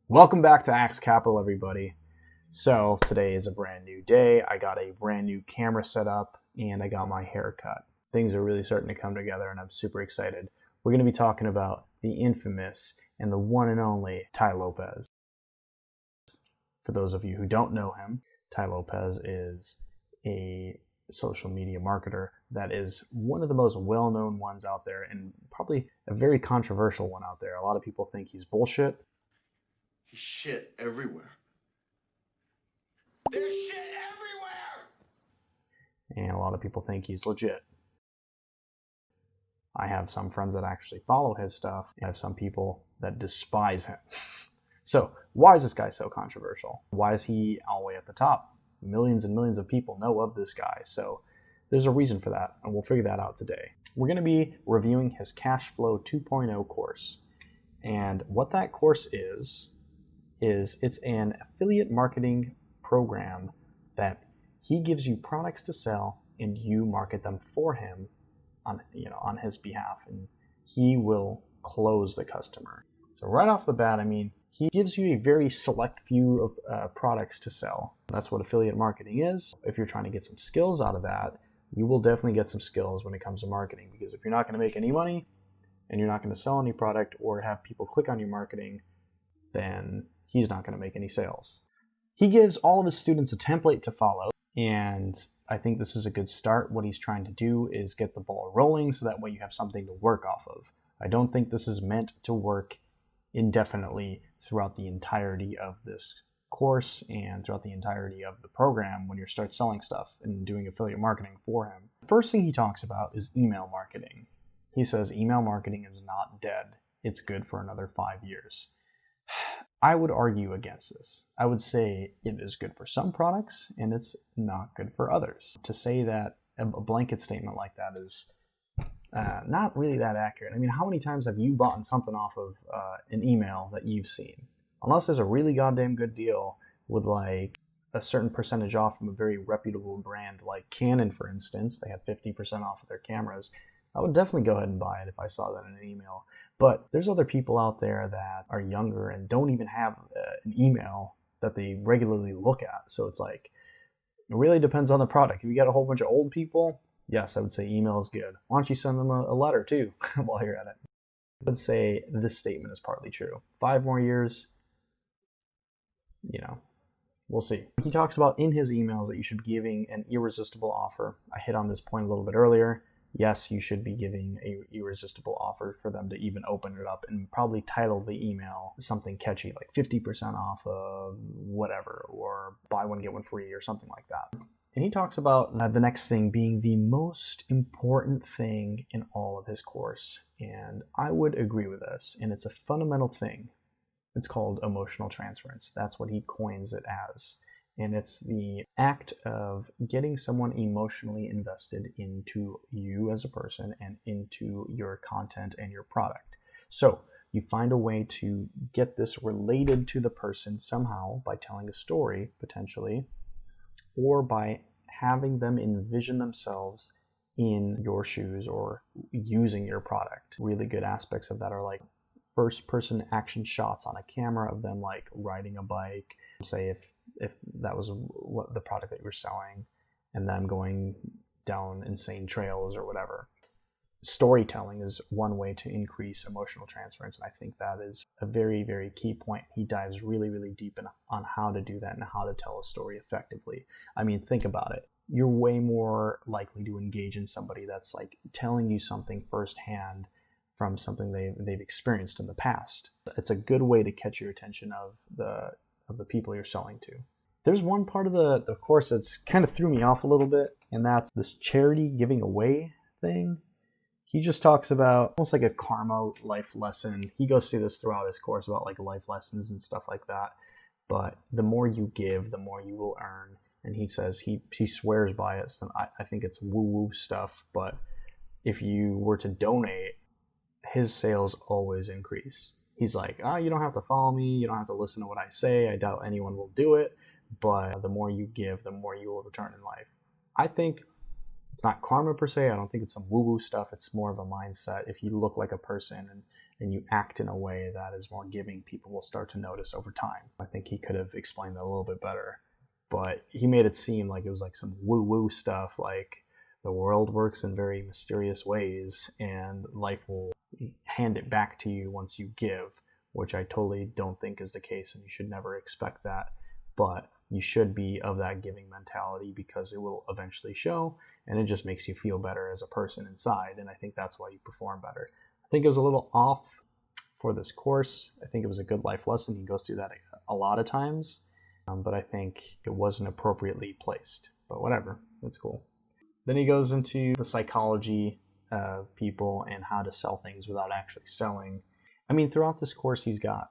Welcome back to Axe Capital, everybody. So today is a brand new day. I got a brand new camera set up and I got my hair cut. Things are really starting to come together and I'm super excited. We're going to be talking about the infamous and the one and only Tai Lopez. For those of you who don't know him, Tai Lopez is a social media marketer that is one of the most well-known ones out there and probably a very controversial one out there. A lot of people think he's bullshit. He's shit everywhere. There's shit everywhere! And a lot of people think he's legit. I have some friends that actually follow his stuff. I have some people that despise him. So why is this guy so controversial? Why is he all the way at the top? Millions and millions of people know of this guy. So there's a reason for that, and we'll figure that out today. We're going to be reviewing his Cashflow 2.0 course. And what that course is it's an affiliate marketing program that he gives you products to sell and you market them for him on his behalf, and he will close the customer. So right off the bat, he gives you a very select few of products to sell. That's what affiliate marketing is. If you're trying to get some skills out of that, you will definitely get some skills when it comes to marketing, because if you're not going to make any money and you're not going to sell any product or have people click on your marketing, then he's not going to make any sales. He gives all of his students a template to follow, and I think this is a good start. What he's trying to do is get the ball rolling so that way you have something to work off of. I don't think this is meant to work indefinitely throughout the entirety of this course and throughout the entirety of the program when you start selling stuff and doing affiliate marketing for him. The first thing he talks about is email marketing. He says email marketing is not dead. It's good for another 5 years. I would argue against this. I would say it is good for some products and it's not good for others. To say that a blanket statement like that is not really that accurate. How many times have you bought something off of an email that you've seen? Unless there's a really goddamn good deal with like a certain percentage off from a very reputable brand like Canon, for instance. They had 50% off of their cameras. I would definitely go ahead and buy it if I saw that in an email. But there's other people out there that are younger and don't even have an email that they regularly look at. So it's like, it really depends on the product. If you got a whole bunch of old people, yes, I would say email is good. Why don't you send them a letter too while you're at it? I would say this statement is partly true. 5 more years, we'll see. He talks about in his emails that you should be giving an irresistible offer. I hit on this point a little bit earlier. Yes, you should be giving an irresistible offer for them to even open it up, and probably title the email something catchy like 50% off of whatever, or buy one, get one free, or something like that. And he talks about the next thing being the most important thing in all of his course. And I would agree with this, and it's a fundamental thing. It's called emotional transference. That's what he coins it as. And it's the act of getting someone emotionally invested into you as a person and into your content and your product. So you find a way to get this related to the person somehow by telling a story, potentially, or by having them envision themselves in your shoes or using your product. Really good aspects of that are like first-person action shots on a camera of them like riding a bike, say if that was what the product that you were selling, and them going down insane trails or whatever. Storytelling is one way to increase emotional transference, and I think that is a very, very key point. He dives really, really deep on how to do that and how to tell a story effectively. Think about it. You're way more likely to engage in somebody that's like telling you something firsthand from something they've experienced in the past. It's a good way to catch your attention of the people you're selling to. There's one part of the course that's kind of threw me off a little bit, and that's this charity giving away thing. He just talks about almost like a karma life lesson. He goes through this throughout his course about like life lessons and stuff like that. But the more you give, the more you will earn. And he says he swears by it. So I think it's woo-woo stuff, but if you were to donate, his sales always increase. He's like, you don't have to follow me. You don't have to listen to what I say. I doubt anyone will do it. But the more you give, the more you will return in life. I think it's not karma per se. I don't think it's some woo-woo stuff. It's more of a mindset. If you look like a person and you act in a way that is more giving, people will start to notice over time. I think he could have explained that a little bit better, but he made it seem like it was like some woo-woo stuff, like the world works in very mysterious ways and life will hand it back to you once you give, which I totally don't think is the case, and you should never expect that. But you should be of that giving mentality because it will eventually show, and it just makes you feel better as a person inside, and I think that's why you perform better. I think it was a little off for this course. I think it was a good life lesson. He goes through that a lot of times, but I think it wasn't appropriately placed. But whatever, that's cool. Then he goes into the psychology of people and how to sell things without actually selling. I mean, throughout this course, he's got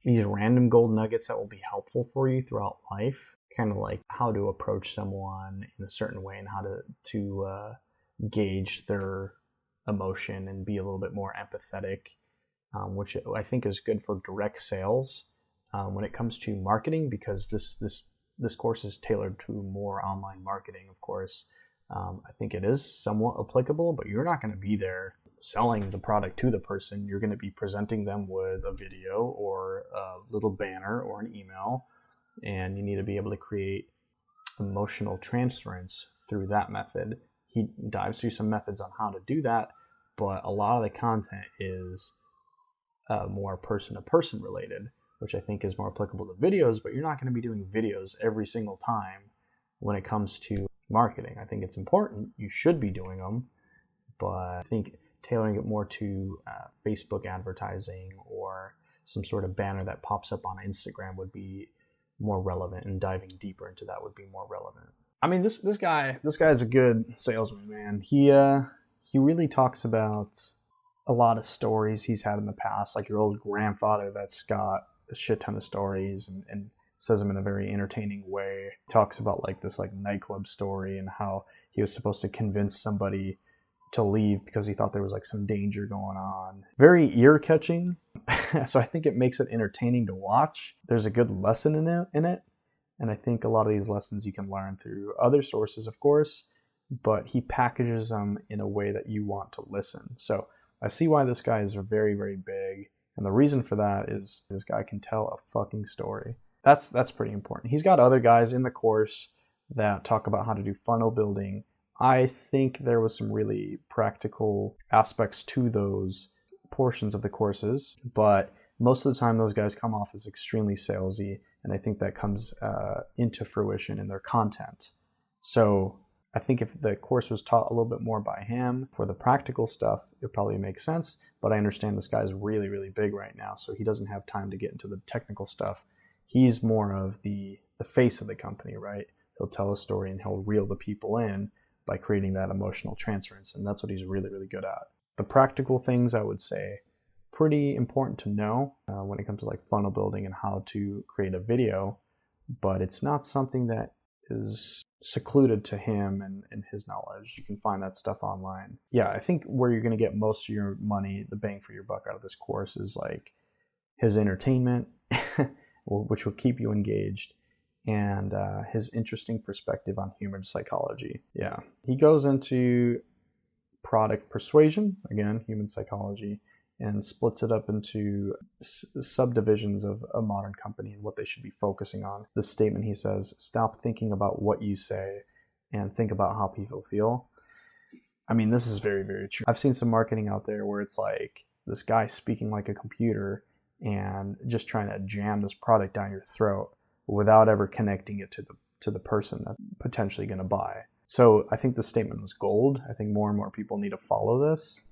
these random gold nuggets that will be helpful for you throughout life, kind of like how to approach someone in a certain way and how to gauge their emotion and be a little bit more empathetic, which I think is good for direct sales when it comes to marketing, because this course is tailored to more online marketing, of course. I think it is somewhat applicable, but you're not going to be there selling the product to the person. You're going to be presenting them with a video or a little banner or an email, and you need to be able to create emotional transference through that method. He dives through some methods on how to do that, but a lot of the content is more person-to-person related, which I think is more applicable to videos, but you're not going to be doing videos every single time when it comes to marketing. I think it's important. You should be doing them, but I think tailoring it more to Facebook advertising or some sort of banner that pops up on Instagram would be more relevant, and diving deeper into that would be more relevant. I mean, this guy is a good salesman, man. He really talks about a lot of stories he's had in the past, like your old grandfather that's got a shit ton of stories and says them in a very entertaining way. He talks about like this like nightclub story and how he was supposed to convince somebody to leave because he thought there was like some danger going on. Very ear-catching. So I think it makes it entertaining to watch. There's a good lesson in it. And I think a lot of these lessons you can learn through other sources, of course, but he packages them in a way that you want to listen. So I see why this guy is very, very big. And the reason for that is this guy can tell a fucking story. That's pretty important. He's got other guys in the course that talk about how to do funnel building. I think there was some really practical aspects to those portions of the courses, but most of the time those guys come off as extremely salesy, and I think that comes into fruition in their content. So I think if the course was taught a little bit more by him for the practical stuff, it probably makes sense, but I understand this guy's really, really big right now, so he doesn't have time to get into the technical stuff. He's more of the face of the company, right? He'll tell a story and he'll reel the people in by creating that emotional transference, and that's what he's really, really good at. The practical things, I would say, pretty important to know when it comes to like funnel building and how to create a video, but it's not something that is secluded to him and his knowledge. You can find that stuff online. Yeah, I think where you're going to get most of your money, the bang for your buck out of this course is like his entertainment, which will keep you engaged, and his interesting perspective on human psychology. Yeah, he goes into product persuasion, again, human psychology, and splits it up into subdivisions of a modern company and what they should be focusing on. This statement, he says, stop thinking about what you say and think about how people feel. I mean, this is very, very true. I've seen some marketing out there where it's like this guy speaking like a computer and just trying to jam this product down your throat without ever connecting it to the person that's potentially going to buy. So I think the statement was gold. I think more and more people need to follow this,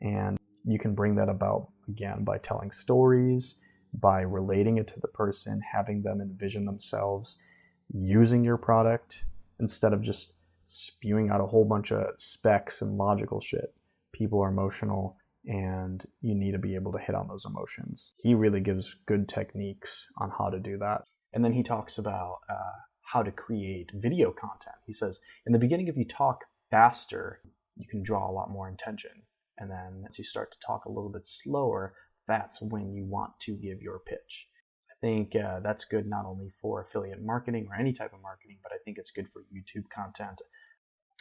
and you can bring that about, again, by telling stories, by relating it to the person, having them envision themselves using your product instead of just spewing out a whole bunch of specs and logical shit. People are emotional, and you need to be able to hit on those emotions. He really gives good techniques on how to do that. And then he talks about how to create video content. He says, in the beginning, if you talk faster, you can draw a lot more attention. And then as you start to talk a little bit slower, that's when you want to give your pitch. I think that's good not only for affiliate marketing or any type of marketing, but I think it's good for YouTube content.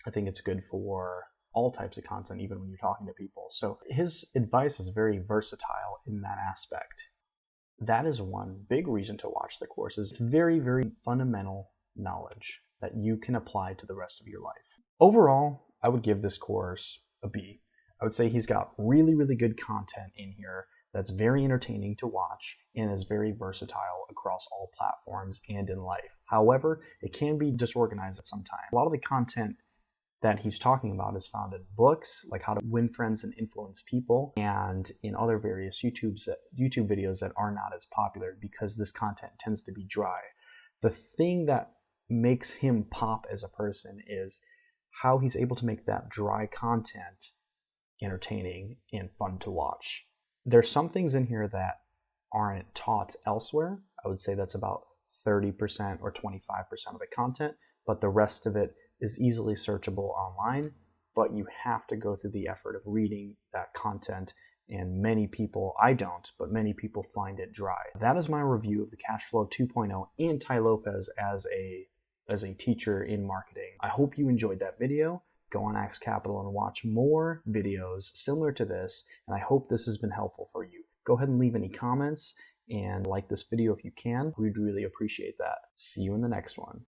I think it's good for all types of content, even when you're talking to people. So his advice is very versatile in that aspect. That is one big reason to watch the course. It's very, very fundamental knowledge that you can apply to the rest of your life. Overall, I would give this course a B. I would say he's got really, really good content in here that's very entertaining to watch and is very versatile across all platforms and in life. However, it can be disorganized at some time. A lot of the content that he's talking about is found in books, like How to Win Friends and Influence People, and in other various YouTube videos that are not as popular because this content tends to be dry. The thing that makes him pop as a person is how he's able to make that dry content entertaining and fun to watch. There's some things in here that aren't taught elsewhere. I would say that's about 30% or 25% of the content, but the rest of it is easily searchable online, but you have to go through the effort of reading that content, and many people, I don't, but many people find it dry. That is my review of the Cashflow 2.0 and Tai Lopez as a teacher in marketing. I hope you enjoyed that video. Go on Axe Capital and watch more videos similar to this, and I hope this has been helpful for you. Go ahead and leave any comments and like this video if you can. We'd really appreciate that. See you in the next one.